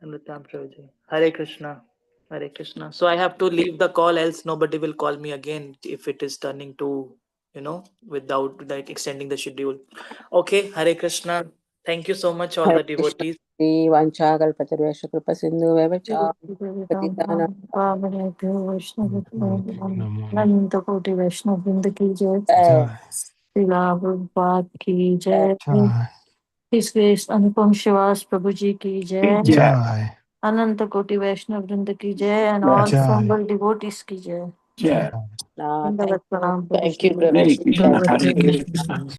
Namaskar, Prabhuji. Hare Krishna. Hare Krishna. So I have to leave the call, else nobody will call me again if it is turning to, without like extending the schedule. Okay, Hare Krishna. Thank you so much, all Hare the Krishna. devotees. Shri Vancha Kalpatarvesha Kripa Sindhu Vacha Patitana Namo अनंत कोटि वैष्णव वृंद की जय, Jai. Srila Prabhupada की जय, Jai. His Grace अनुपम शिवास प्रभु जी की जय, Jai. अनंत कोटि वैष्णव वृंद की जय, and all Jai. assembled devotees की जय. Jai. Thank दंडवत you. प्रणाम Thank you, Prabhu Prabhu. Ji. Hare Krishna.